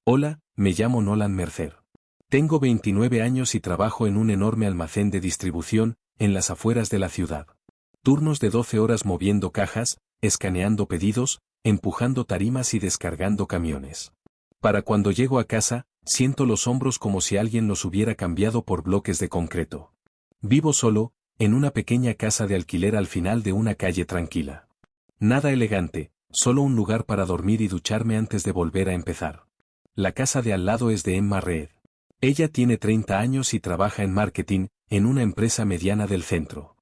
Hola, me llamo Nolan Mercer. Tengo 29 años y trabajo en un enorme almacén de distribución, en las afueras de la ciudad. Turnos de 12 horas moviendo cajas, escaneando pedidos, empujando tarimas y descargando camiones. Para cuando llego a casa, siento los hombros como si alguien los hubiera cambiado por bloques de concreto. Vivo solo, en una pequeña casa de alquiler al final de una calle tranquila. Nada elegante, solo un lugar para dormir y ducharme antes de volver a empezar. La casa de al lado es de Emma Reed. Ella tiene 30 años y trabaja en marketing, en una empresa mediana del centro.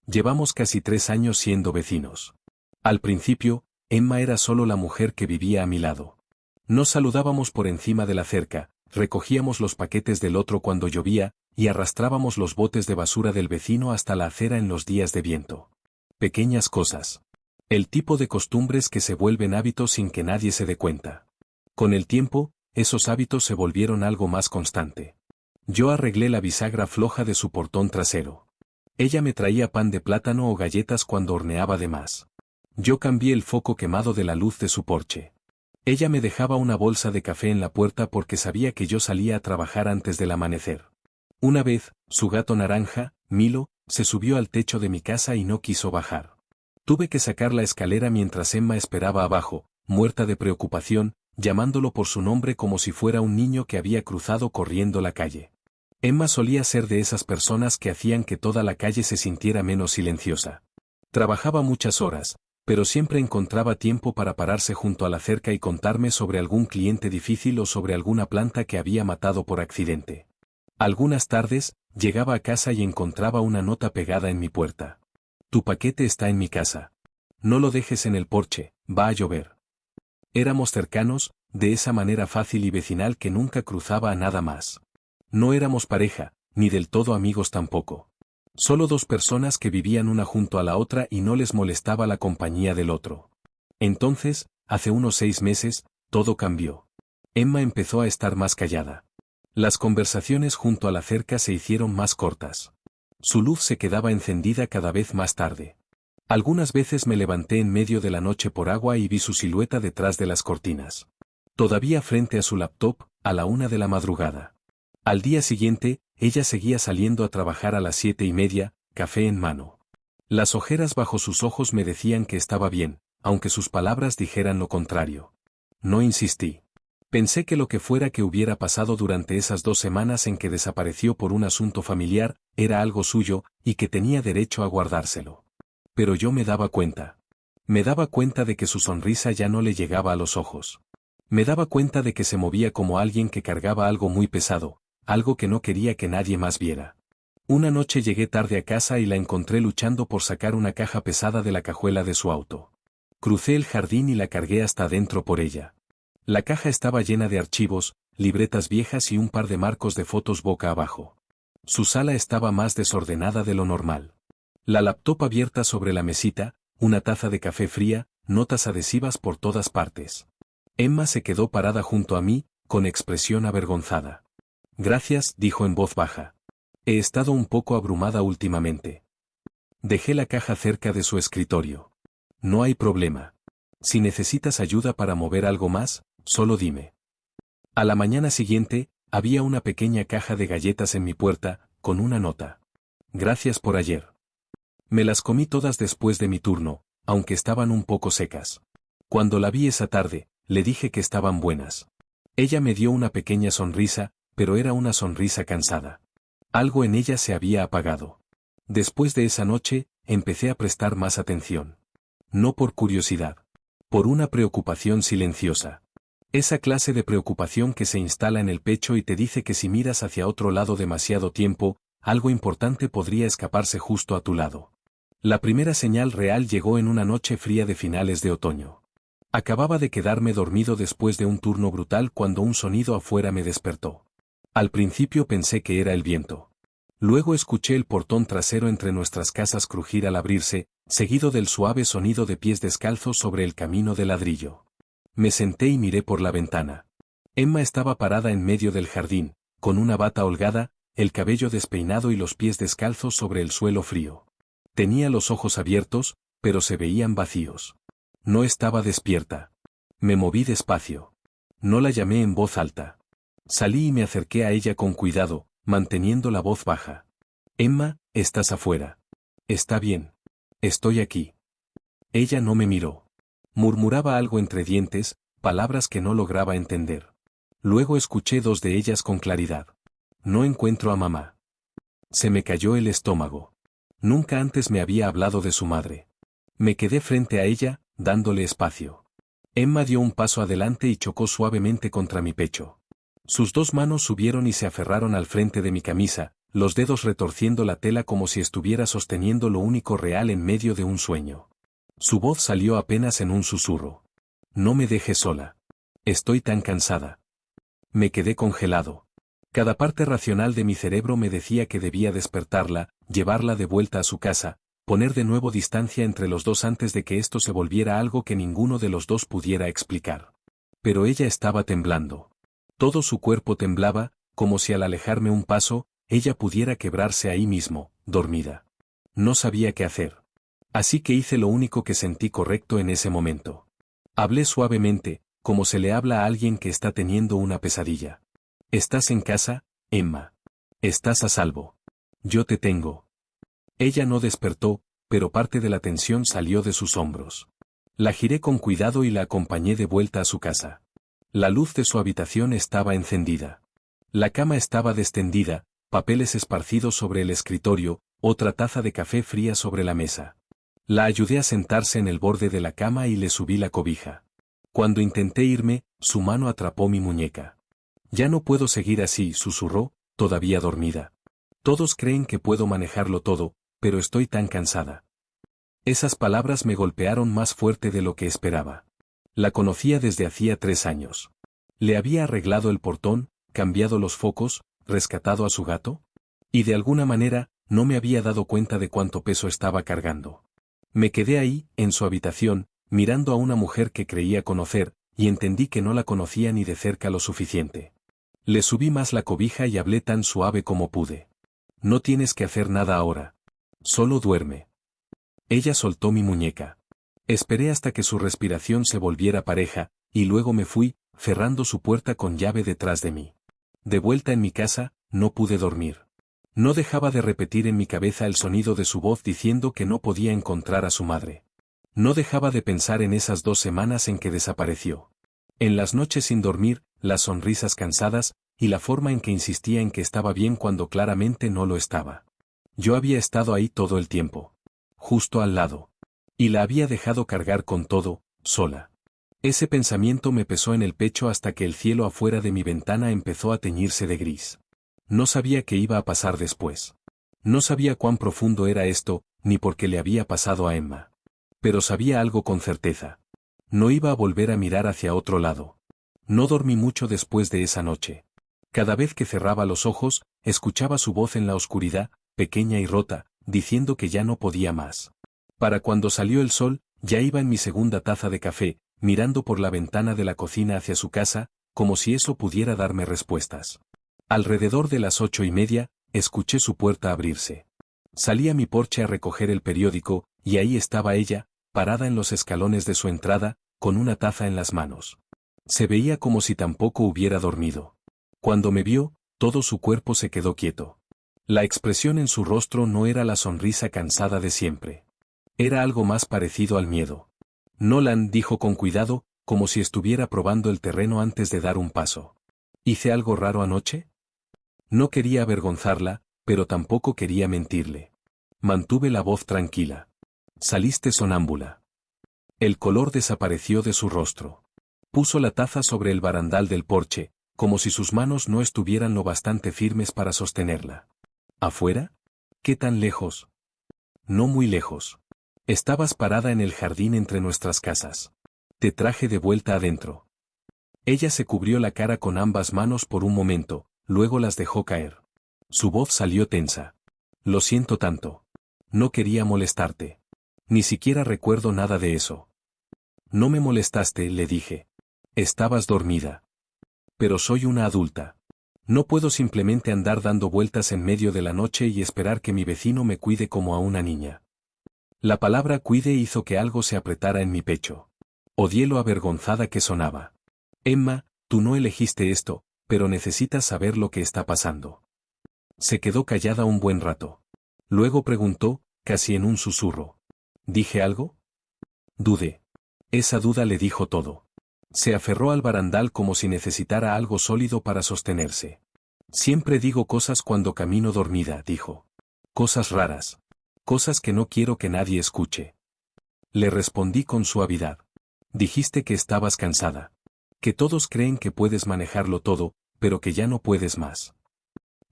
Llevamos casi 3 años siendo vecinos. Al principio, Emma era solo la mujer que vivía a mi lado. Nos saludábamos por encima de la cerca, recogíamos los paquetes del otro cuando llovía, y arrastrábamos los botes de basura del vecino hasta la acera en los días de viento. Pequeñas cosas. El tipo de costumbres que se vuelven hábitos sin que nadie se dé cuenta. Con el tiempo, esos hábitos se volvieron algo más constante. Yo arreglé la bisagra floja de su portón trasero. Ella me traía pan de plátano o galletas cuando horneaba de más. Yo cambié el foco quemado de la luz de su porche. Ella me dejaba una bolsa de café en la puerta porque sabía que yo salía a trabajar antes del amanecer. Una vez, su gato naranja, Milo, se subió al techo de mi casa y no quiso bajar. Tuve que sacar la escalera mientras Emma esperaba abajo, muerta de preocupación, llamándolo por su nombre como si fuera un niño que había cruzado corriendo la calle. Emma solía ser de esas personas que hacían que toda la calle se sintiera menos silenciosa. Trabajaba muchas horas, pero siempre encontraba tiempo para pararse junto a la cerca y contarme sobre algún cliente difícil o sobre alguna planta que había matado por accidente. Algunas tardes, llegaba a casa y encontraba una nota pegada en mi puerta. Tu paquete está en mi casa. No lo dejes en el porche, va a llover. Éramos cercanos, de esa manera fácil y vecinal que nunca cruzaba a nada más. No éramos pareja, ni del todo amigos tampoco. Solo dos personas que vivían una junto a la otra y no les molestaba la compañía del otro. Entonces, hace unos 6 meses, todo cambió. Emma empezó a estar más callada. Las conversaciones junto a la cerca se hicieron más cortas. Su luz se quedaba encendida cada vez más tarde. Algunas veces me levanté en medio de la noche por agua y vi su silueta detrás de las cortinas. Todavía frente a su laptop, a la 1 de la madrugada. Al día siguiente, ella seguía saliendo a trabajar a las 7:30, café en mano. Las ojeras bajo sus ojos me decían que estaba bien, aunque sus palabras dijeran lo contrario. No insistí. Pensé que lo que fuera que hubiera pasado durante esas 2 semanas en que desapareció por un asunto familiar, era algo suyo, y que tenía derecho a guardárselo. Pero yo me daba cuenta. Me daba cuenta de que su sonrisa ya no le llegaba a los ojos. Me daba cuenta de que se movía como alguien que cargaba algo muy pesado, algo que no quería que nadie más viera. Una noche llegué tarde a casa y la encontré luchando por sacar una caja pesada de la cajuela de su auto. Crucé el jardín y la cargué hasta adentro por ella. La caja estaba llena de archivos, libretas viejas y un par de marcos de fotos boca abajo. Su sala estaba más desordenada de lo normal. La laptop abierta sobre la mesita, una taza de café fría, notas adhesivas por todas partes. Emma se quedó parada junto a mí, con expresión avergonzada. Gracias, dijo en voz baja. He estado un poco abrumada últimamente. Dejé la caja cerca de su escritorio. No hay problema. Si necesitas ayuda para mover algo más, solo dime. A la mañana siguiente, había una pequeña caja de galletas en mi puerta, con una nota. Gracias por ayer. Me las comí todas después de mi turno, aunque estaban un poco secas. Cuando la vi esa tarde, le dije que estaban buenas. Ella me dio una pequeña sonrisa, pero era una sonrisa cansada. Algo en ella se había apagado. Después de esa noche, empecé a prestar más atención. No por curiosidad. Por una preocupación silenciosa. Esa clase de preocupación que se instala en el pecho y te dice que si miras hacia otro lado demasiado tiempo, algo importante podría escaparse justo a tu lado. La primera señal real llegó en una noche fría de finales de otoño. Acababa de quedarme dormido después de un turno brutal cuando un sonido afuera me despertó. Al principio pensé que era el viento. Luego escuché el portón trasero entre nuestras casas crujir al abrirse, seguido del suave sonido de pies descalzos sobre el camino de ladrillo. Me senté y miré por la ventana. Emma estaba parada en medio del jardín, con una bata holgada, el cabello despeinado y los pies descalzos sobre el suelo frío. Tenía los ojos abiertos, pero se veían vacíos. No estaba despierta. Me moví despacio. No la llamé en voz alta. Salí y me acerqué a ella con cuidado, manteniendo la voz baja. Emma, estás afuera. Está bien. Estoy aquí. Ella no me miró. Murmuraba algo entre dientes, palabras que no lograba entender. Luego escuché dos de ellas con claridad. No encuentro a mamá. Se me cayó el estómago. Nunca antes me había hablado de su madre. Me quedé frente a ella, dándole espacio. Emma dio un paso adelante y chocó suavemente contra mi pecho. Sus dos manos subieron y se aferraron al frente de mi camisa, los dedos retorciendo la tela como si estuviera sosteniendo lo único real en medio de un sueño. Su voz salió apenas en un susurro. No me dejes sola. Estoy tan cansada. Me quedé congelado. Cada parte racional de mi cerebro me decía que debía despertarla, llevarla de vuelta a su casa, poner de nuevo distancia entre los dos antes de que esto se volviera algo que ninguno de los dos pudiera explicar. Pero ella estaba temblando. Todo su cuerpo temblaba, como si al alejarme un paso, ella pudiera quebrarse ahí mismo, dormida. No sabía qué hacer. Así que hice lo único que sentí correcto en ese momento. Hablé suavemente, como se le habla a alguien que está teniendo una pesadilla. ¿Estás en casa, Emma? ¿Estás a salvo? Yo te tengo. Ella no despertó, pero parte de la tensión salió de sus hombros. La giré con cuidado y la acompañé de vuelta a su casa. La luz de su habitación estaba encendida. La cama estaba destendida, papeles esparcidos sobre el escritorio, otra taza de café fría sobre la mesa. La ayudé a sentarse en el borde de la cama y le subí la cobija. Cuando intenté irme, su mano atrapó mi muñeca. Ya no puedo seguir así, susurró, todavía dormida. Todos creen que puedo manejarlo todo, pero estoy tan cansada. Esas palabras me golpearon más fuerte de lo que esperaba. La conocía desde hacía 3 años. Le había arreglado el portón, cambiado los focos, rescatado a su gato. Y de alguna manera, no me había dado cuenta de cuánto peso estaba cargando. Me quedé ahí, en su habitación, mirando a una mujer que creía conocer, y entendí que no la conocía ni de cerca lo suficiente. Le subí más la cobija y hablé tan suave como pude. No tienes que hacer nada ahora. Solo duerme. Ella soltó mi muñeca. Esperé hasta que su respiración se volviera pareja, y luego me fui, cerrando su puerta con llave detrás de mí. De vuelta en mi casa, no pude dormir. No dejaba de repetir en mi cabeza el sonido de su voz diciendo que no podía encontrar a su madre. No dejaba de pensar en esas 2 semanas en que desapareció. En las noches sin dormir, las sonrisas cansadas, y la forma en que insistía en que estaba bien cuando claramente no lo estaba. Yo había estado ahí todo el tiempo. Justo al lado. Y la había dejado cargar con todo, sola. Ese pensamiento me pesó en el pecho hasta que el cielo afuera de mi ventana empezó a teñirse de gris. No sabía qué iba a pasar después. No sabía cuán profundo era esto, ni por qué le había pasado a Emma. Pero sabía algo con certeza. No iba a volver a mirar hacia otro lado. No dormí mucho después de esa noche. Cada vez que cerraba los ojos, escuchaba su voz en la oscuridad, pequeña y rota, diciendo que ya no podía más. Para cuando salió el sol, ya iba en mi segunda taza de café, mirando por la ventana de la cocina hacia su casa, como si eso pudiera darme respuestas. Alrededor de las 8:30, escuché su puerta abrirse. Salí a mi porche a recoger el periódico, y ahí estaba ella, parada en los escalones de su entrada, con una taza en las manos. Se veía como si tampoco hubiera dormido. Cuando me vio, todo su cuerpo se quedó quieto. La expresión en su rostro no era la sonrisa cansada de siempre. Era algo más parecido al miedo. Nolan dijo con cuidado, como si estuviera probando el terreno antes de dar un paso. ¿Hice algo raro anoche? No quería avergonzarla, pero tampoco quería mentirle. Mantuve la voz tranquila. Saliste sonámbula. El color desapareció de su rostro. Puso la taza sobre el barandal del porche, como si sus manos no estuvieran lo bastante firmes para sostenerla. ¿Afuera? ¿Qué tan lejos? No muy lejos. Estabas parada en el jardín entre nuestras casas. Te traje de vuelta adentro. Ella se cubrió la cara con ambas manos por un momento, luego las dejó caer. Su voz salió tensa. Lo siento tanto. No quería molestarte. Ni siquiera recuerdo nada de eso. No me molestaste, le dije. Estabas dormida. Pero soy una adulta. No puedo simplemente andar dando vueltas en medio de la noche y esperar que mi vecino me cuide como a una niña. La palabra cuide hizo que algo se apretara en mi pecho. Odié lo avergonzada que sonaba. Emma, Tú no elegiste esto, pero necesitas saber lo que está pasando. Se quedó callada un buen rato. Luego preguntó, casi en un susurro. ¿Dije algo? Dudé. Esa duda le dijo todo. Se aferró al barandal como si necesitara algo sólido para sostenerse. Siempre digo cosas cuando camino dormida, dijo. Cosas raras. Cosas que no quiero que nadie escuche. Le respondí con suavidad. Dijiste que estabas cansada. Que todos creen que puedes manejarlo todo, pero que ya no puedes más.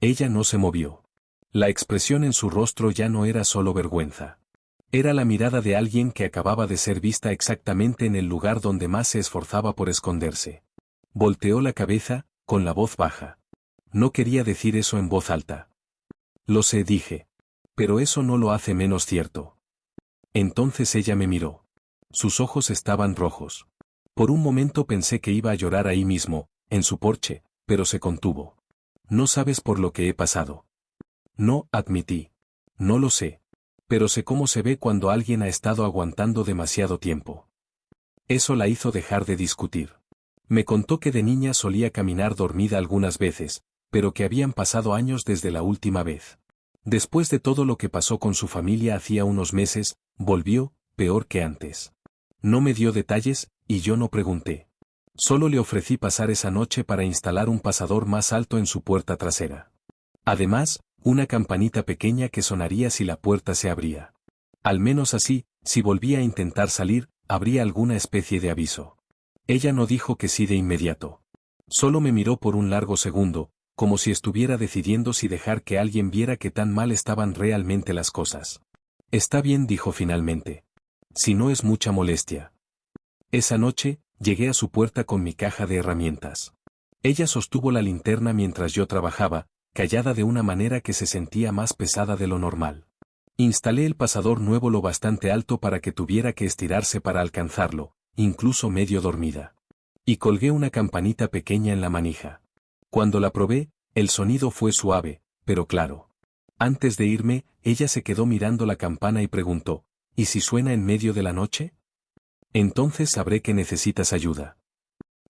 Ella no se movió. La expresión en su rostro ya no era solo vergüenza. Era la mirada de alguien que acababa de ser vista exactamente en el lugar donde más se esforzaba por esconderse. Volteó la cabeza, con la voz baja. No quería decir eso en voz alta. Lo sé, dije. Pero eso no lo hace menos cierto. Entonces ella me miró. Sus ojos estaban rojos. Por un momento pensé que iba a llorar ahí mismo, en su porche, pero se contuvo. No sabes por lo que he pasado. No, admití. No lo sé. Pero sé cómo se ve cuando alguien ha estado aguantando demasiado tiempo. Eso la hizo dejar de discutir. Me contó que de niña solía caminar dormida algunas veces, pero que habían pasado años desde la última vez. Después de todo lo que pasó con su familia hacía unos meses, volvió, peor que antes. No me dio detalles, y yo no pregunté. Solo le ofrecí pasar esa noche para instalar un pasador más alto en su puerta trasera. Además, una campanita pequeña que sonaría si la puerta se abría. Al menos así, si volvía a intentar salir, habría alguna especie de aviso. Ella no dijo que sí de inmediato. Solo me miró por un largo segundo, como si estuviera decidiendo si dejar que alguien viera que tan mal estaban realmente las cosas. Está bien, dijo finalmente. Si no es mucha molestia. Esa noche, llegué a su puerta con mi caja de herramientas. Ella sostuvo la linterna mientras yo trabajaba, callada de una manera que se sentía más pesada de lo normal. Instalé el pasador nuevo lo bastante alto para que tuviera que estirarse para alcanzarlo, incluso medio dormida. Y colgué una campanita pequeña en la manija. Cuando la probé, el sonido fue suave, pero claro. Antes de irme, ella se quedó mirando la campana y preguntó, ¿y si suena en medio de la noche? Entonces sabré que necesitas ayuda.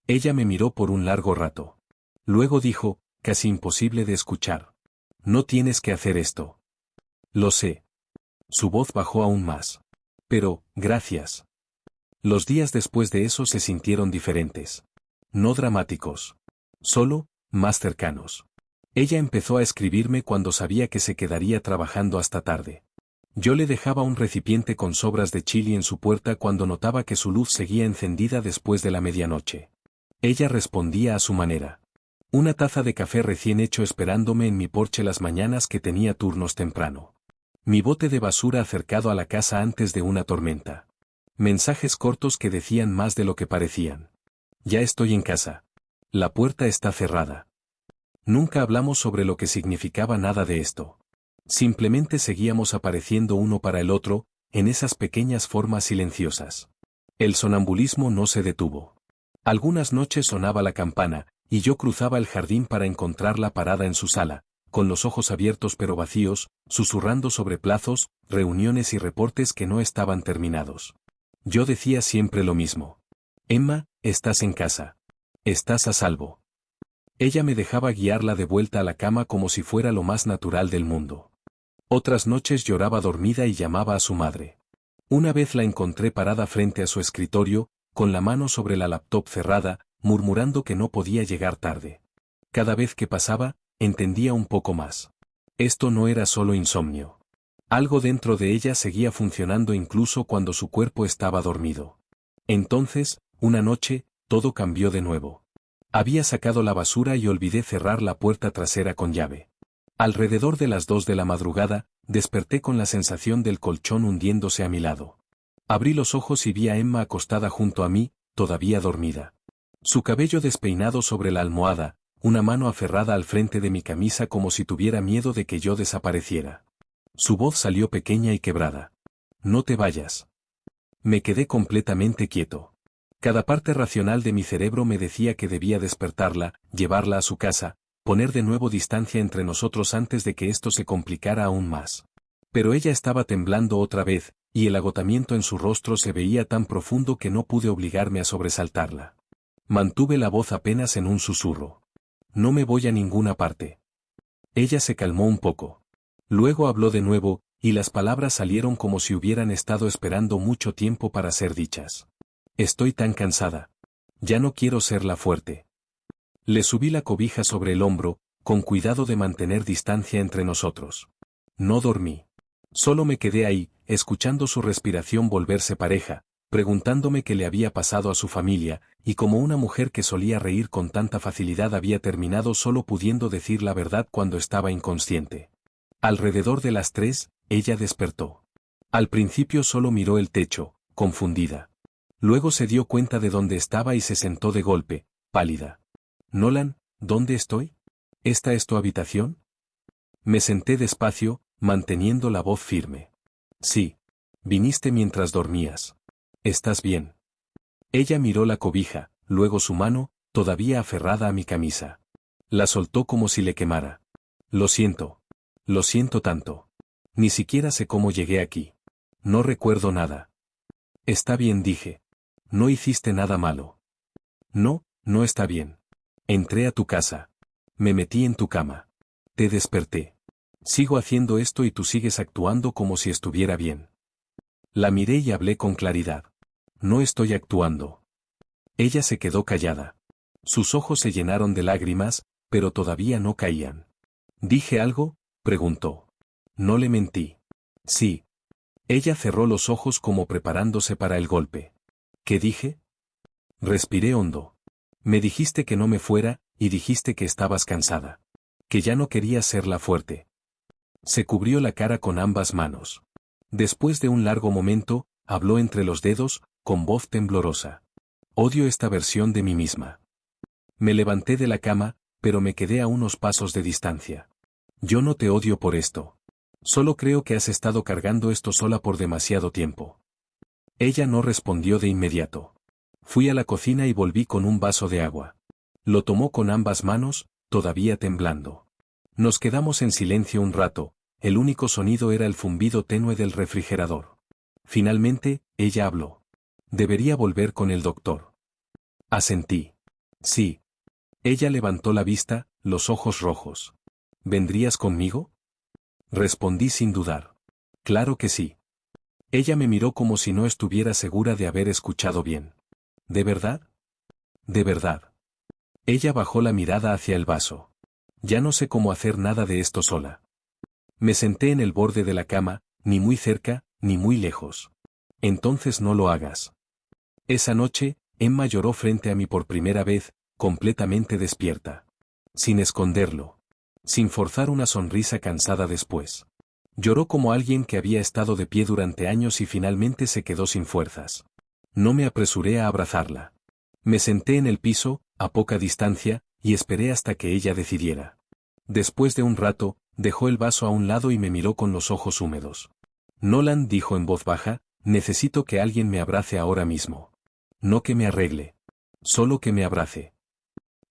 Ella me miró por un largo rato. Luego dijo, casi imposible de escuchar. No tienes que hacer esto. Lo sé. Su voz bajó aún más. Pero, gracias. Los días después de eso se sintieron diferentes. No dramáticos. Solo, más cercanos. Ella empezó a escribirme cuando sabía que se quedaría trabajando hasta tarde. Yo le dejaba un recipiente con sobras de chili en su puerta cuando notaba que su luz seguía encendida después de la medianoche. Ella respondía a su manera. Una taza de café recién hecho esperándome en mi porche las mañanas que tenía turnos temprano. Mi bote de basura acercado a la casa antes de una tormenta. Mensajes cortos que decían más de lo que parecían. Ya estoy en casa. La puerta está cerrada. Nunca hablamos sobre lo que significaba nada de esto. Simplemente seguíamos apareciendo uno para el otro, en esas pequeñas formas silenciosas. El sonambulismo no se detuvo. Algunas noches sonaba la campana, y yo cruzaba el jardín para encontrarla parada en su sala, con los ojos abiertos pero vacíos, susurrando sobre plazos, reuniones y reportes que no estaban terminados. Yo decía siempre lo mismo. Emma, estás en casa. Estás a salvo. Ella me dejaba guiarla de vuelta a la cama como si fuera lo más natural del mundo. Otras noches lloraba dormida y llamaba a su madre. Una vez la encontré parada frente a su escritorio, con la mano sobre la laptop cerrada, murmurando que no podía llegar tarde. Cada vez que pasaba, entendía un poco más. Esto no era solo insomnio. Algo dentro de ella seguía funcionando incluso cuando su cuerpo estaba dormido. Entonces, una noche, todo cambió de nuevo. Había sacado la basura y olvidé cerrar la puerta trasera con llave. Alrededor de las 2 de la madrugada, desperté con la sensación del colchón hundiéndose a mi lado. Abrí los ojos y vi a Emma acostada junto a mí, todavía dormida. Su cabello despeinado sobre la almohada, una mano aferrada al frente de mi camisa como si tuviera miedo de que yo desapareciera. Su voz salió pequeña y quebrada. No te vayas. Me quedé completamente quieto. Cada parte racional de mi cerebro me decía que debía despertarla, llevarla a su casa, poner de nuevo distancia entre nosotros antes de que esto se complicara aún más. Pero ella estaba temblando otra vez, y el agotamiento en su rostro se veía tan profundo que no pude obligarme a sobresaltarla. Mantuve la voz apenas en un susurro. No me voy a ninguna parte. Ella se calmó un poco. Luego habló de nuevo, y las palabras salieron como si hubieran estado esperando mucho tiempo para ser dichas. Estoy tan cansada. Ya no quiero ser la fuerte. Le subí la cobija sobre el hombro, con cuidado de mantener distancia entre nosotros. No dormí. Solo me quedé ahí, escuchando su respiración volverse pareja, preguntándome qué le había pasado a su familia, y como una mujer que solía reír con tanta facilidad había terminado solo pudiendo decir la verdad cuando estaba inconsciente. Alrededor de las 3, ella despertó. Al principio solo miró el techo, confundida. Luego se dio cuenta de dónde estaba y se sentó de golpe, pálida. Nolan, ¿dónde estoy? ¿Esta es tu habitación? Me senté despacio, manteniendo la voz firme. Sí. Viniste mientras dormías. ¿Estás bien? Ella miró la cobija, luego su mano, todavía aferrada a mi camisa. La soltó como si le quemara. Lo siento. Lo siento tanto. Ni siquiera sé cómo llegué aquí. No recuerdo nada. Está bien, dije. No hiciste nada malo. No, no está bien. Entré a tu casa. Me metí en tu cama. Te desperté. Sigo haciendo esto y tú sigues actuando como si estuviera bien. La miré y hablé con claridad. No estoy actuando. Ella se quedó callada. Sus ojos se llenaron de lágrimas, pero todavía no caían. ¿Dije algo?, preguntó. No le mentí. Sí. Ella cerró los ojos como preparándose para el golpe. ¿Qué dije? Respiré hondo. Me dijiste que no me fuera, y dijiste que estabas cansada. Que ya no querías ser la fuerte. Se cubrió la cara con ambas manos. Después de un largo momento, habló entre los dedos, con voz temblorosa. Odio esta versión de mí misma. Me levanté de la cama, pero me quedé a unos pasos de distancia. Yo no te odio por esto. Solo creo que has estado cargando esto sola por demasiado tiempo. Ella no respondió de inmediato. Fui a la cocina y volví con un vaso de agua. Lo tomó con ambas manos, todavía temblando. Nos quedamos en silencio un rato, el único sonido era el zumbido tenue del refrigerador. Finalmente, ella habló. Debería volver con el doctor. Asentí. Sí. Ella levantó la vista, los ojos rojos. ¿Vendrías conmigo? Respondí sin dudar. Claro que sí. Ella me miró como si no estuviera segura de haber escuchado bien. ¿De verdad? De verdad. Ella bajó la mirada hacia el vaso. Ya no sé cómo hacer nada de esto sola. Me senté en el borde de la cama, ni muy cerca, ni muy lejos. Entonces no lo hagas. Esa noche, Emma lloró frente a mí por primera vez, completamente despierta. Sin esconderlo. Sin forzar una sonrisa cansada después. Lloró como alguien que había estado de pie durante años y finalmente se quedó sin fuerzas. No me apresuré a abrazarla. Me senté en el piso, a poca distancia, y esperé hasta que ella decidiera. Después de un rato, dejó el vaso a un lado y me miró con los ojos húmedos. Nolan, dijo en voz baja, necesito que alguien me abrace ahora mismo. No que me arregle. Solo que me abrace.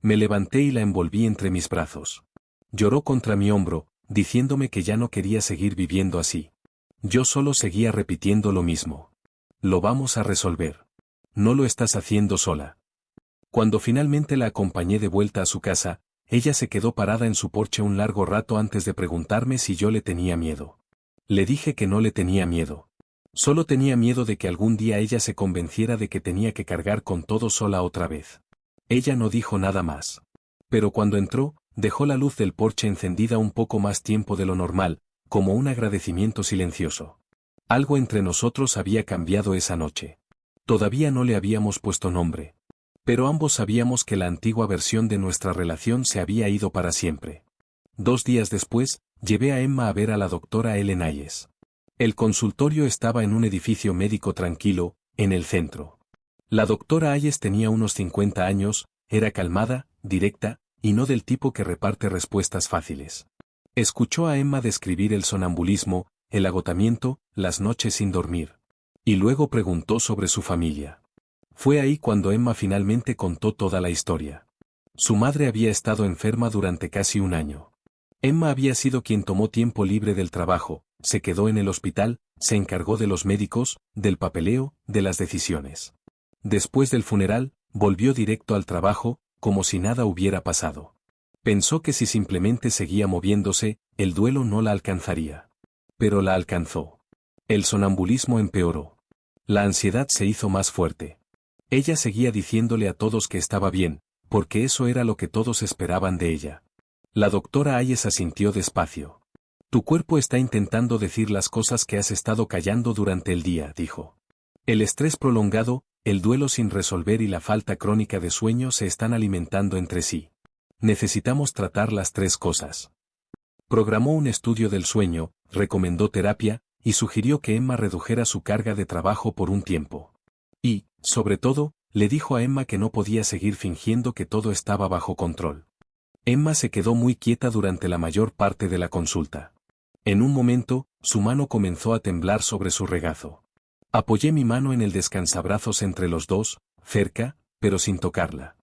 Me levanté y la envolví entre mis brazos. Lloró contra mi hombro, diciéndome que ya no quería seguir viviendo así. Yo solo seguía repitiendo lo mismo. Lo vamos a resolver. No lo estás haciendo sola. Cuando finalmente la acompañé de vuelta a su casa, ella se quedó parada en su porche un largo rato antes de preguntarme si yo le tenía miedo. Le dije que no le tenía miedo. Solo tenía miedo de que algún día ella se convenciera de que tenía que cargar con todo sola otra vez. Ella no dijo nada más. Pero cuando entró, dejó la luz del porche encendida un poco más tiempo de lo normal, como un agradecimiento silencioso. Algo entre nosotros había cambiado esa noche. Todavía no le habíamos puesto nombre. Pero ambos sabíamos que la antigua versión de nuestra relación se había ido para siempre. 2 días después, llevé a Emma a ver a la doctora Ellen Ayes. El consultorio estaba en un edificio médico tranquilo, en el centro. La doctora Ayes tenía unos 50 años, era calmada, directa, y no del tipo que reparte respuestas fáciles. Escuchó a Emma describir el sonambulismo, el agotamiento, las noches sin dormir. Y luego preguntó sobre su familia. Fue ahí cuando Emma finalmente contó toda la historia. Su madre había estado enferma durante casi un año. Emma había sido quien tomó tiempo libre del trabajo, se quedó en el hospital, se encargó de los médicos, del papeleo, de las decisiones. Después del funeral, Volvió directo al trabajo, como si nada hubiera pasado. Pensó que si simplemente seguía moviéndose, el duelo no la alcanzaría. Pero la alcanzó. El sonambulismo empeoró. La ansiedad se hizo más fuerte. Ella seguía diciéndole a todos que estaba bien, porque eso era lo que todos esperaban de ella. La doctora Hayes asintió despacio. Tu cuerpo está intentando decir las cosas que has estado callando durante el día, dijo. El estrés prolongado, el duelo sin resolver y la falta crónica de sueño se están alimentando entre sí. Necesitamos tratar las tres cosas. Programó un estudio del sueño, recomendó terapia, y sugirió que Emma redujera su carga de trabajo por un tiempo. Y, sobre todo, le dijo a Emma que no podía seguir fingiendo que todo estaba bajo control. Emma se quedó muy quieta durante la mayor parte de la consulta. En un momento, su mano comenzó a temblar sobre su regazo. Apoyé mi mano en el descansabrazos entre los dos, cerca, pero sin tocarla.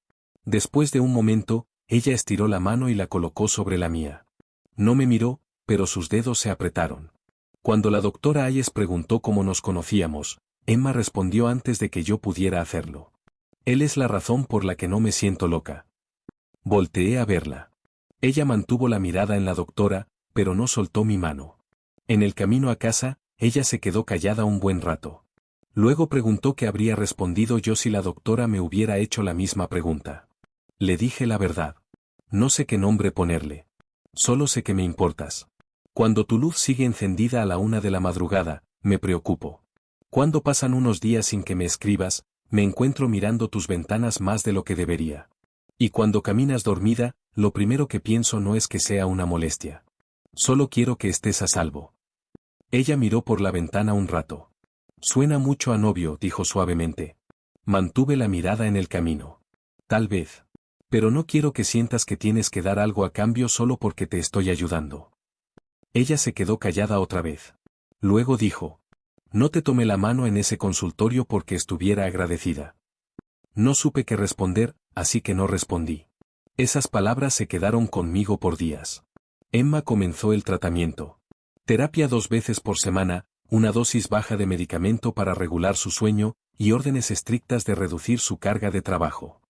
Después de un momento, ella estiró la mano y la colocó sobre la mía. No me miró, pero sus dedos se apretaron. Cuando la doctora Hayes preguntó cómo nos conocíamos, Emma respondió antes de que yo pudiera hacerlo. Él es la razón por la que no me siento loca. Volteé a verla. Ella mantuvo la mirada en la doctora, pero no soltó mi mano. En el camino a casa, ella se quedó callada un buen rato. Luego preguntó qué habría respondido yo si la doctora me hubiera hecho la misma pregunta. Le dije la verdad. No sé qué nombre ponerle. Solo sé que me importas. Cuando tu luz sigue encendida a la 1 de la madrugada, me preocupo. Cuando pasan unos días sin que me escribas, me encuentro mirando tus ventanas más de lo que debería. Y cuando caminas dormida, lo primero que pienso no es que sea una molestia. Solo quiero que estés a salvo. Ella miró por la ventana un rato. Suena mucho a novio, dijo suavemente. Mantuve la mirada en el camino. Tal vez. Pero no quiero que sientas que tienes que dar algo a cambio solo porque te estoy ayudando. Ella se quedó callada otra vez. Luego dijo. No te tomé la mano en ese consultorio porque estuviera agradecida. No supe qué responder, así que no respondí. Esas palabras se quedaron conmigo por días. Emma comenzó el tratamiento. Terapia 2 veces por semana, una dosis baja de medicamento para regular su sueño, y órdenes estrictas de reducir su carga de trabajo.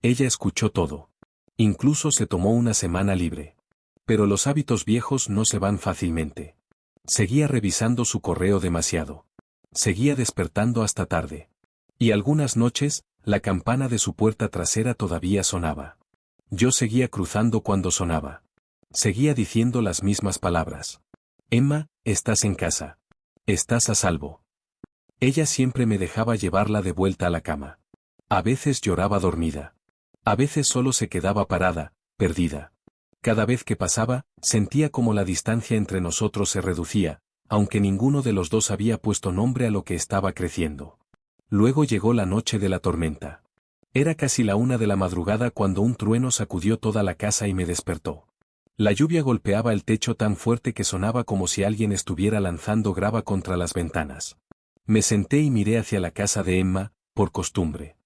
Ella escuchó todo. Incluso se tomó una semana libre. Pero los hábitos viejos no se van fácilmente. Seguía revisando su correo demasiado. Seguía despertando hasta tarde. Y algunas noches, la campana de su puerta trasera todavía sonaba. Yo seguía cruzando cuando sonaba. Seguía diciendo las mismas palabras. Emma, estás en casa. Estás a salvo. Ella siempre me dejaba llevarla de vuelta a la cama. A veces lloraba dormida. A veces solo se quedaba parada, perdida. Cada vez que pasaba, sentía como la distancia entre nosotros se reducía, aunque ninguno de los dos había puesto nombre a lo que estaba creciendo. Luego llegó la noche de la tormenta. Era casi la 1 de la madrugada cuando un trueno sacudió toda la casa y me despertó. La lluvia golpeaba el techo tan fuerte que sonaba como si alguien estuviera lanzando grava contra las ventanas. Me senté y miré hacia la casa de Emma, por costumbre.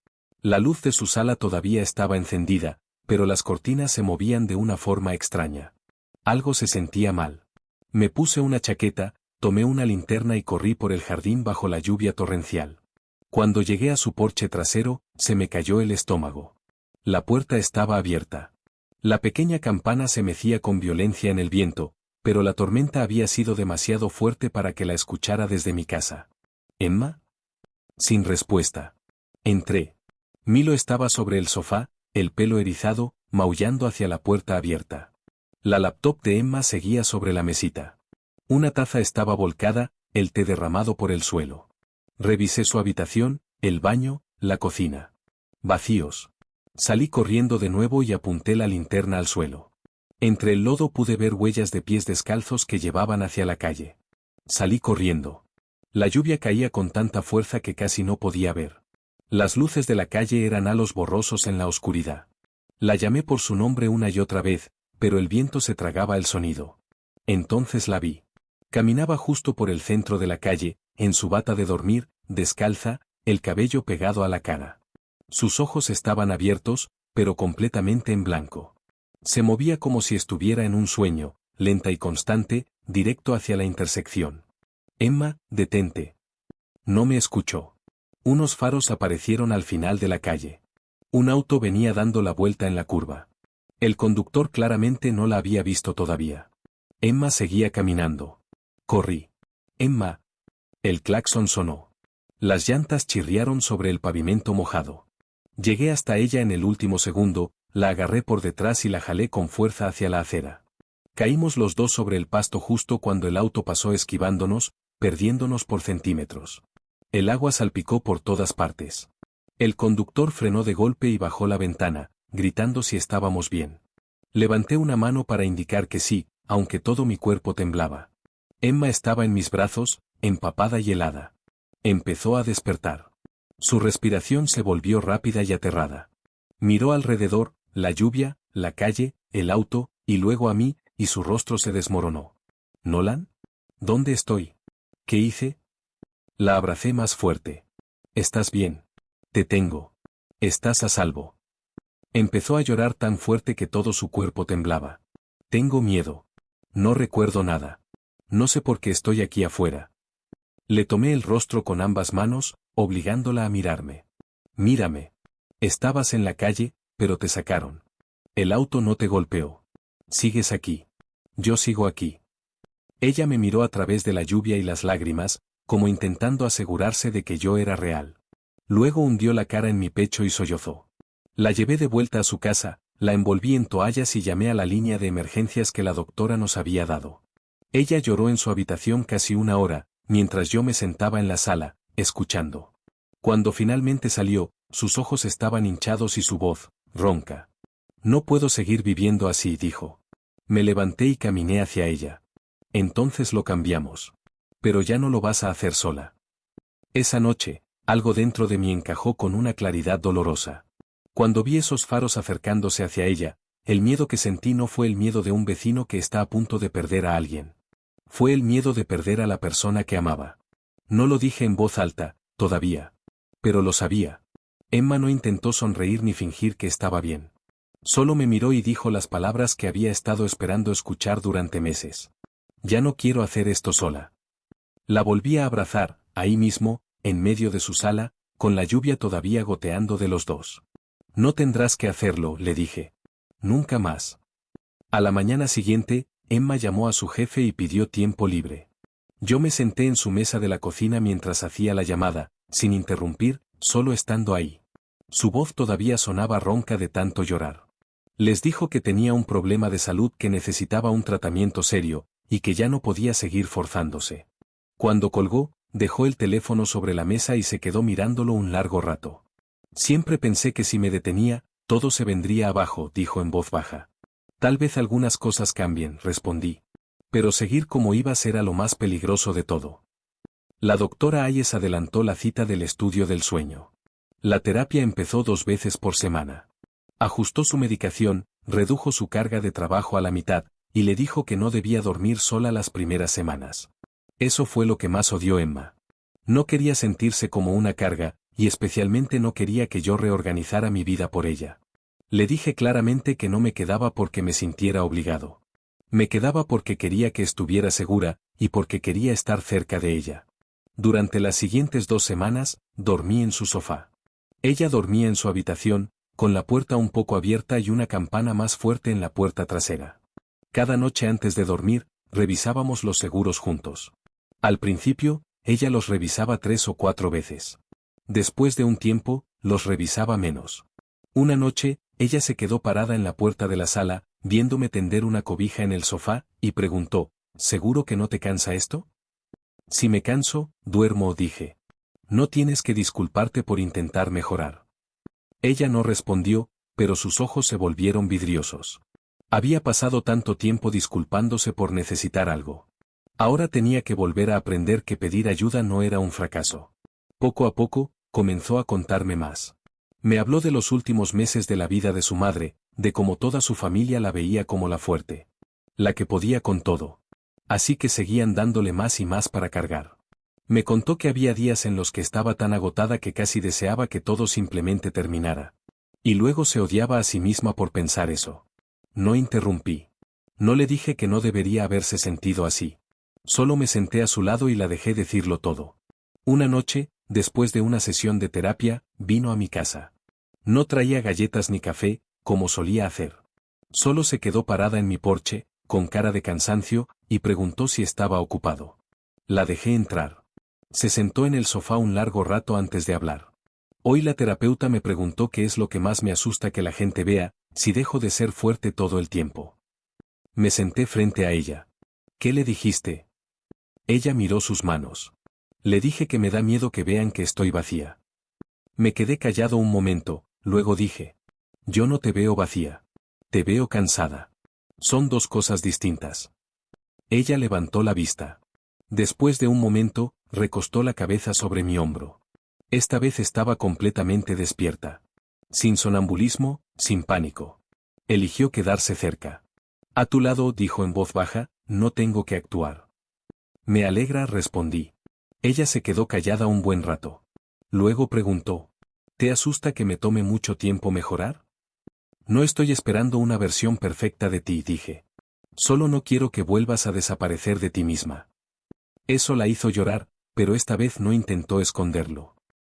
La luz de su sala todavía estaba encendida, pero las cortinas se movían de una forma extraña. Algo se sentía mal. Me puse una chaqueta, tomé una linterna y corrí por el jardín bajo la lluvia torrencial. Cuando llegué a su porche trasero, se me cayó el estómago. La puerta estaba abierta. La pequeña campana se mecía con violencia en el viento, pero la tormenta había sido demasiado fuerte para que la escuchara desde mi casa. ¿Emma? Sin respuesta. Entré. Milo estaba sobre el sofá, el pelo erizado, maullando hacia la puerta abierta. La laptop de Emma seguía sobre la mesita. Una taza estaba volcada, el té derramado por el suelo. Revisé su habitación, el baño, la cocina. Vacíos. Salí corriendo de nuevo y apunté la linterna al suelo. Entre el lodo pude ver huellas de pies descalzos que llevaban hacia la calle. Salí corriendo. La lluvia caía con tanta fuerza que casi no podía ver. Las luces de la calle eran halos borrosos en la oscuridad. La llamé por su nombre una y otra vez, pero el viento se tragaba el sonido. Entonces la vi. Caminaba justo por el centro de la calle, en su bata de dormir, descalza, el cabello pegado a la cara. Sus ojos estaban abiertos, pero completamente en blanco. Se movía como si estuviera en un sueño, lenta y constante, directo hacia la intersección. Emma, detente. No me escuchó. Unos faros aparecieron al final de la calle. Un auto venía dando la vuelta en la curva. El conductor claramente no la había visto todavía. Emma seguía caminando. Corrí. Emma. El claxon sonó. Las llantas chirriaron sobre el pavimento mojado. Llegué hasta ella en el último segundo, la agarré por detrás y la jalé con fuerza hacia la acera. Caímos los dos sobre el pasto justo cuando el auto pasó esquivándonos, perdiéndonos por centímetros. El agua salpicó por todas partes. El conductor frenó de golpe y bajó la ventana, gritando si estábamos bien. Levanté una mano para indicar que sí, aunque todo mi cuerpo temblaba. Emma estaba en mis brazos, empapada y helada. Empezó a despertar. Su respiración se volvió rápida y aterrada. Miró alrededor, la lluvia, la calle, el auto, y luego a mí, y su rostro se desmoronó. ¿Nolan? ¿Dónde estoy? ¿Qué hice? La abracé más fuerte. ¿Estás bien? Te tengo. Estás a salvo. Empezó a llorar tan fuerte que todo su cuerpo temblaba. Tengo miedo. No recuerdo nada. No sé por qué estoy aquí afuera. Le tomé el rostro con ambas manos, obligándola a mirarme. Mírame. Estabas en la calle, pero te sacaron. El auto no te golpeó. Sigues aquí. Yo sigo aquí. Ella me miró a través de la lluvia y las lágrimas, como intentando asegurarse de que yo era real. Luego hundió la cara en mi pecho y sollozó. La llevé de vuelta a su casa, la envolví en toallas y llamé a la línea de emergencias que la doctora nos había dado. Ella lloró en su habitación casi una hora, mientras yo me sentaba en la sala, escuchando. Cuando finalmente salió, sus ojos estaban hinchados y su voz, ronca. No puedo seguir viviendo así, dijo. Me levanté y caminé hacia ella. Entonces lo cambiamos. Pero ya no lo vas a hacer sola. Esa noche, algo dentro de mí encajó con una claridad dolorosa. Cuando vi esos faros acercándose hacia ella, el miedo que sentí no fue el miedo de un vecino que está a punto de perder a alguien. Fue el miedo de perder a la persona que amaba. No lo dije en voz alta, todavía. Pero lo sabía. Emma no intentó sonreír ni fingir que estaba bien. Solo me miró y dijo las palabras que había estado esperando escuchar durante meses. Ya no quiero hacer esto sola. La volví a abrazar, ahí mismo, en medio de su sala, con la lluvia todavía goteando de los dos. No tendrás que hacerlo, le dije. Nunca más. A la mañana siguiente, Emma llamó a su jefe y pidió tiempo libre. Yo me senté en su mesa de la cocina mientras hacía la llamada, sin interrumpir, solo estando ahí. Su voz todavía sonaba ronca de tanto llorar. Les dijo que tenía un problema de salud que necesitaba un tratamiento serio, y que ya no podía seguir forzándose. Cuando colgó, dejó el teléfono sobre la mesa y se quedó mirándolo un largo rato. Siempre pensé que si me detenía, todo se vendría abajo, dijo en voz baja. Tal vez algunas cosas cambien, respondí. Pero seguir como ibas era lo más peligroso de todo. La doctora Hayes adelantó la cita del estudio del sueño. La terapia empezó 2 veces por semana. Ajustó su medicación, redujo su carga de trabajo a la mitad, y le dijo que no debía dormir sola las primeras semanas. Eso fue lo que más odió Emma. No quería sentirse como una carga, y especialmente no quería que yo reorganizara mi vida por ella. Le dije claramente que no me quedaba porque me sintiera obligado. Me quedaba porque quería que estuviera segura, y porque quería estar cerca de ella. Durante las siguientes 2 semanas, dormí en su sofá. Ella dormía en su habitación, con la puerta un poco abierta y una campana más fuerte en la puerta trasera. Cada noche antes de dormir, revisábamos los seguros juntos. Al principio, ella los revisaba 3 o 4 veces. Después de un tiempo, los revisaba menos. Una noche, ella se quedó parada en la puerta de la sala, viéndome tender una cobija en el sofá, y preguntó, ¿seguro que no te cansa esto? Si me canso, duermo, dije. No tienes que disculparte por intentar mejorar. Ella no respondió, pero sus ojos se volvieron vidriosos. Había pasado tanto tiempo disculpándose por necesitar algo. Ahora tenía que volver a aprender que pedir ayuda no era un fracaso. Poco a poco, comenzó a contarme más. Me habló de los últimos meses de la vida de su madre, de cómo toda su familia la veía como la fuerte. La que podía con todo. Así que seguían dándole más y más para cargar. Me contó que había días en los que estaba tan agotada que casi deseaba que todo simplemente terminara. Y luego se odiaba a sí misma por pensar eso. No interrumpí. No le dije que no debería haberse sentido así. Solo me senté a su lado y la dejé decirlo todo. Una noche, después de una sesión de terapia, vino a mi casa. No traía galletas ni café, como solía hacer. Solo se quedó parada en mi porche, con cara de cansancio, y preguntó si estaba ocupado. La dejé entrar. Se sentó en el sofá un largo rato antes de hablar. Hoy la terapeuta me preguntó qué es lo que más me asusta que la gente vea, si dejo de ser fuerte todo el tiempo. Me senté frente a ella. ¿Qué le dijiste? Ella miró sus manos. Le dije que me da miedo que vean que estoy vacía. Me quedé callado un momento, luego dije. Yo no te veo vacía. Te veo cansada. Son dos cosas distintas. Ella levantó la vista. Después de un momento, recostó la cabeza sobre mi hombro. Esta vez estaba completamente despierta. Sin sonambulismo, sin pánico. Eligió quedarse cerca. A tu lado, dijo en voz baja, no tengo que actuar. Me alegra, respondí. Ella se quedó callada un buen rato. Luego preguntó. ¿Te asusta que me tome mucho tiempo mejorar? No estoy esperando una versión perfecta de ti, dije. Solo no quiero que vuelvas a desaparecer de ti misma. Eso la hizo llorar, pero esta vez no intentó esconderlo.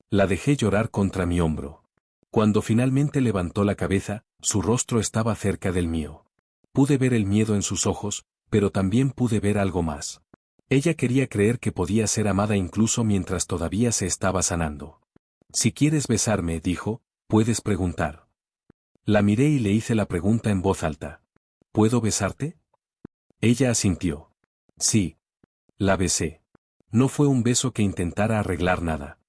La dejé llorar contra mi hombro. Cuando finalmente levantó la cabeza, su rostro estaba cerca del mío. Pude ver el miedo en sus ojos, pero también pude ver algo más. Ella quería creer que podía ser amada incluso mientras todavía se estaba sanando. Si quieres besarme, dijo, puedes preguntar. La miré y le hice la pregunta en voz alta. ¿Puedo besarte? Ella asintió. Sí. La besé. No fue un beso que intentara arreglar nada.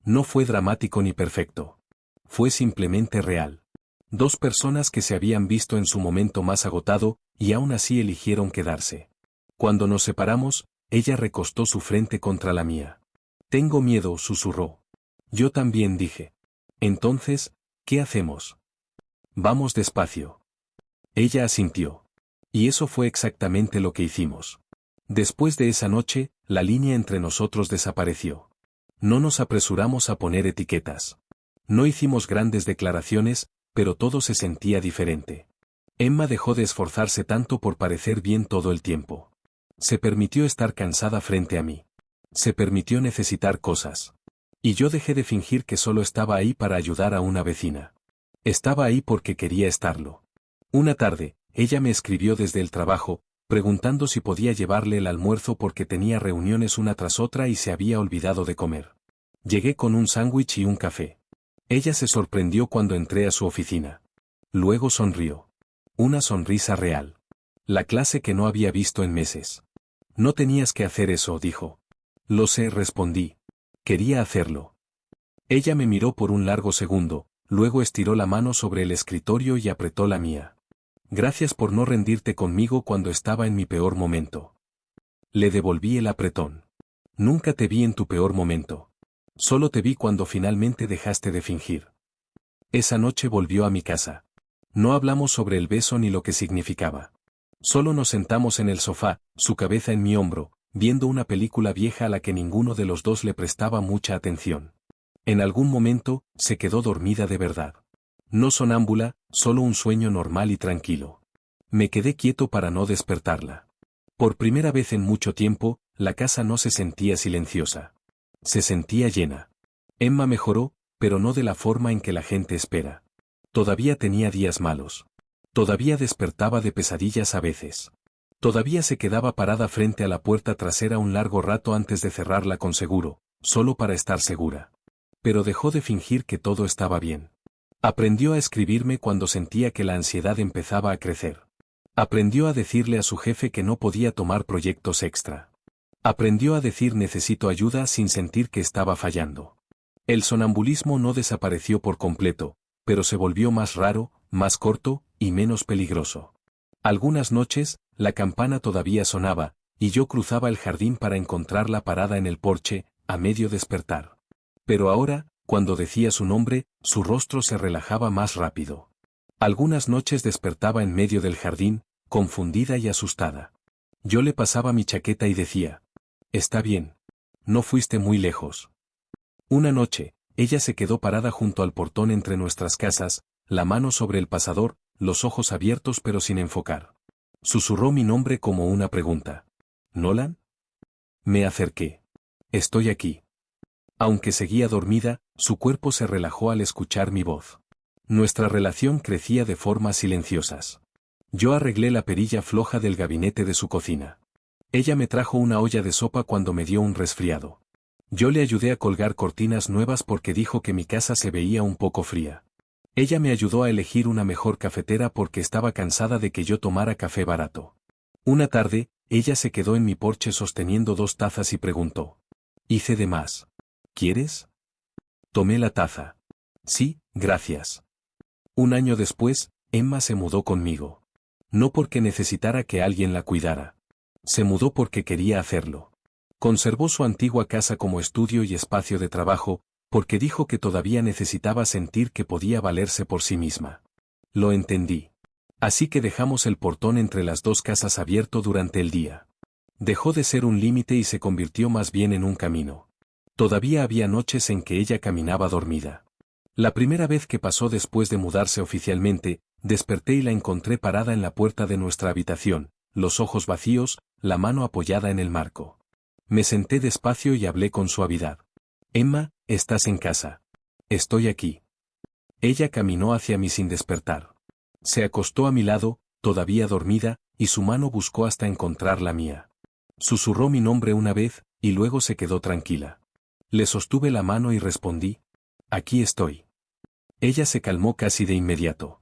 No fue dramático ni perfecto. Fue simplemente real. Dos personas que se habían visto en su momento más agotado, y aún así eligieron quedarse. Cuando nos separamos, ella recostó su frente contra la mía. Tengo miedo, susurró. Yo también, dije. Entonces, ¿qué hacemos? Vamos despacio. Ella asintió. Y eso fue exactamente lo que hicimos. Después de esa noche, la línea entre nosotros desapareció. No nos apresuramos a poner etiquetas. No hicimos grandes declaraciones, pero todo se sentía diferente. Emma dejó de esforzarse tanto por parecer bien todo el tiempo. Se permitió estar cansada frente a mí. Se permitió necesitar cosas. Y yo dejé de fingir que solo estaba ahí para ayudar a una vecina. Estaba ahí porque quería estarlo. Una tarde, ella me escribió desde el trabajo, preguntando si podía llevarle el almuerzo porque tenía reuniones una tras otra y se había olvidado de comer. Llegué con un sándwich y un café. Ella se sorprendió cuando entré a su oficina. Luego sonrió. Una sonrisa real. La clase que no había visto en meses. No tenías que hacer eso, dijo. Lo sé, respondí. Quería hacerlo. Ella me miró por un largo segundo, luego estiró la mano sobre el escritorio y apretó la mía. Gracias por no rendirte conmigo cuando estaba en mi peor momento. Le devolví el apretón. Nunca te vi en tu peor momento. Solo te vi cuando finalmente dejaste de fingir. Esa noche volvió a mi casa. No hablamos sobre el beso ni lo que significaba. Solo nos sentamos en el sofá, su cabeza en mi hombro, viendo una película vieja a la que ninguno de los dos le prestaba mucha atención. En algún momento, se quedó dormida de verdad. No sonámbula, solo un sueño normal y tranquilo. Me quedé quieto para no despertarla. Por primera vez en mucho tiempo, la casa no se sentía silenciosa. Se sentía llena. Emma mejoró, pero no de la forma en que la gente espera. Todavía tenía días malos. Todavía despertaba de pesadillas a veces. Todavía se quedaba parada frente a la puerta trasera un largo rato antes de cerrarla con seguro, solo para estar segura. Pero dejó de fingir que todo estaba bien. Aprendió a escribirme cuando sentía que la ansiedad empezaba a crecer. Aprendió a decirle a su jefe que no podía tomar proyectos extra. Aprendió a decir necesito ayuda sin sentir que estaba fallando. El sonambulismo no desapareció por completo, pero se volvió más raro, más corto, y menos peligroso. Algunas noches, la campana todavía sonaba, y yo cruzaba el jardín para encontrarla parada en el porche, a medio despertar. Pero ahora, cuando decía su nombre, su rostro se relajaba más rápido. Algunas noches despertaba en medio del jardín, confundida y asustada. Yo le pasaba mi chaqueta y decía, «Está bien. No fuiste muy lejos». Una noche, ella se quedó parada junto al portón entre nuestras casas, la mano sobre el pasador, los ojos abiertos pero sin enfocar. Susurró mi nombre como una pregunta. «¿Nolan?» Me acerqué. «Estoy aquí». Aunque seguía dormida, su cuerpo se relajó al escuchar mi voz. Nuestra relación crecía de formas silenciosas. Yo arreglé la perilla floja del gabinete de su cocina. Ella me trajo una olla de sopa cuando me dio un resfriado. Yo le ayudé a colgar cortinas nuevas porque dijo que mi casa se veía un poco fría. Ella me ayudó a elegir una mejor cafetera porque estaba cansada de que yo tomara café barato. Una tarde, ella se quedó en mi porche sosteniendo 2 tazas y preguntó: «Hice de más. ¿Quieres?». Tomé la taza. «Sí, gracias». Un año después, Emma se mudó conmigo. No porque necesitara que alguien la cuidara. Se mudó porque quería hacerlo. Conservó su antigua casa como estudio y espacio de trabajo, porque dijo que todavía necesitaba sentir que podía valerse por sí misma. Lo entendí. Así que dejamos el portón entre las 2 casas abierto durante el día. Dejó de ser un límite y se convirtió más bien en un camino. Todavía había noches en que ella caminaba dormida. La primera vez que pasó después de mudarse oficialmente, desperté y la encontré parada en la puerta de nuestra habitación, los ojos vacíos, la mano apoyada en el marco. Me senté despacio y hablé con suavidad. «Emma, estás en casa. Estoy aquí». Ella caminó hacia mí sin despertar. Se acostó a mi lado, todavía dormida, y su mano buscó hasta encontrar la mía. Susurró mi nombre una vez, y luego se quedó tranquila. Le sostuve la mano y respondí: «Aquí estoy». Ella se calmó casi de inmediato.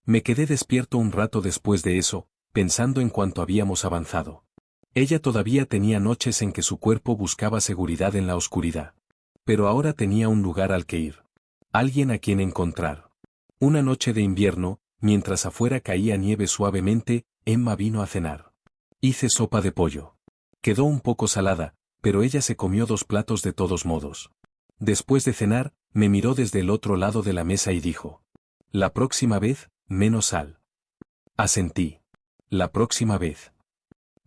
Me quedé despierto un rato después de eso, pensando en cuánto habíamos avanzado. Ella todavía tenía noches en que su cuerpo buscaba seguridad en la oscuridad. Pero ahora tenía un lugar al que ir. Alguien a quien encontrar. Una noche de invierno, mientras afuera caía nieve suavemente, Emma vino a cenar. Hice sopa de pollo. Quedó un poco salada, pero ella se comió 2 platos de todos modos. Después de cenar, me miró desde el otro lado de la mesa y dijo: «La próxima vez, menos sal». Asentí. «La próxima vez».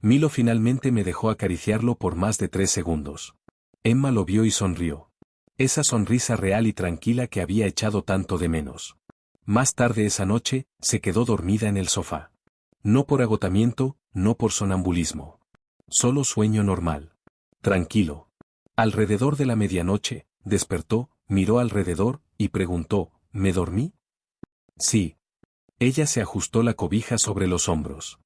Milo finalmente me dejó acariciarlo por más de 3 segundos. Emma lo vio y sonrió. Esa sonrisa real y tranquila que había echado tanto de menos. Más tarde esa noche, se quedó dormida en el sofá. No por agotamiento, no por sonambulismo. Solo sueño normal. Tranquilo. Alrededor de la medianoche, despertó, miró alrededor, y preguntó: «¿Me dormí?». Sí. Ella se ajustó la cobija sobre los hombros.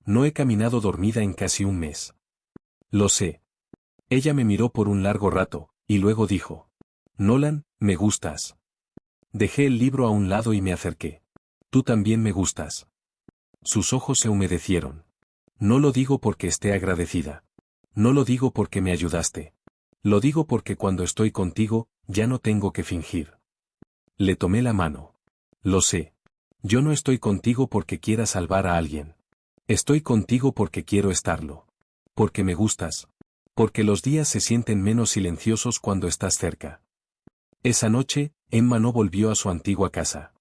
No he caminado dormida en casi un mes. Lo sé. Ella me miró por un largo rato, y luego dijo: «Nolan, me gustas». Dejé el libro a un lado y me acerqué. «Tú también me gustas». Sus ojos se humedecieron. «No lo digo porque esté agradecida. No lo digo porque me ayudaste. Lo digo porque cuando estoy contigo, ya no tengo que fingir». Le tomé la mano. «Lo sé. Yo no estoy contigo porque quiera salvar a alguien. Estoy contigo porque quiero estarlo. Porque me gustas. Porque los días se sienten menos silenciosos cuando estás cerca». Esa noche, Emma no volvió a su antigua casa.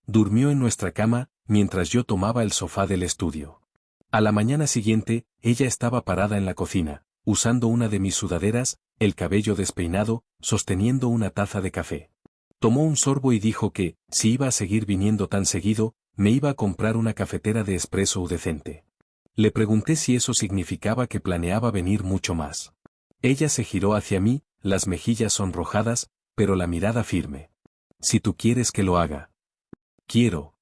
Durmió en nuestra cama, mientras yo tomaba el sofá del estudio. A la mañana siguiente, ella estaba parada en la cocina, usando una de mis sudaderas, el cabello despeinado, sosteniendo una taza de café. Tomó un sorbo y dijo que, si iba a seguir viniendo tan seguido, me iba a comprar una cafetera de espresso decente. Le pregunté si eso significaba que planeaba venir mucho más. Ella se giró hacia mí, las mejillas sonrojadas, pero la mirada firme. «Si tú quieres que lo haga». «Quiero».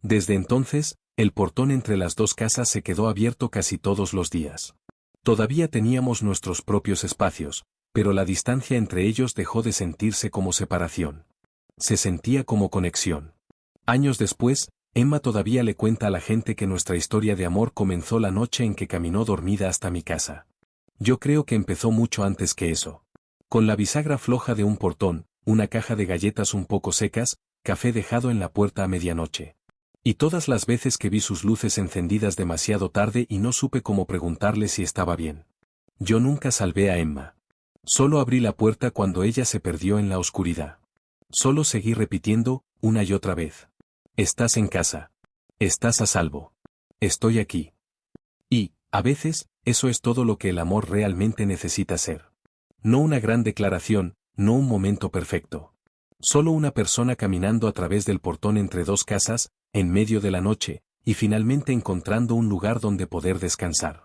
Desde entonces, el portón entre las 2 casas se quedó abierto casi todos los días. Todavía teníamos nuestros propios espacios, pero la distancia entre ellos dejó de sentirse como separación. Se sentía como conexión. Años después, Emma todavía le cuenta a la gente que nuestra historia de amor comenzó la noche en que caminó dormida hasta mi casa. Yo creo que empezó mucho antes que eso. Con la bisagra floja de un portón, una caja de galletas un poco secas, café dejado en la puerta a medianoche. Y todas las veces que vi sus luces encendidas demasiado tarde y no supe cómo preguntarle si estaba bien. Yo nunca salvé a Emma. Solo abrí la puerta cuando ella se perdió en la oscuridad. Solo seguí repitiendo, una y otra vez: «Estás en casa. Estás a salvo. Estoy aquí». Y, a veces, eso es todo lo que el amor realmente necesita ser. No una gran declaración, no un momento perfecto. Solo una persona caminando a través del portón entre 2 casas, en medio de la noche, y finalmente encontrando un lugar donde poder descansar.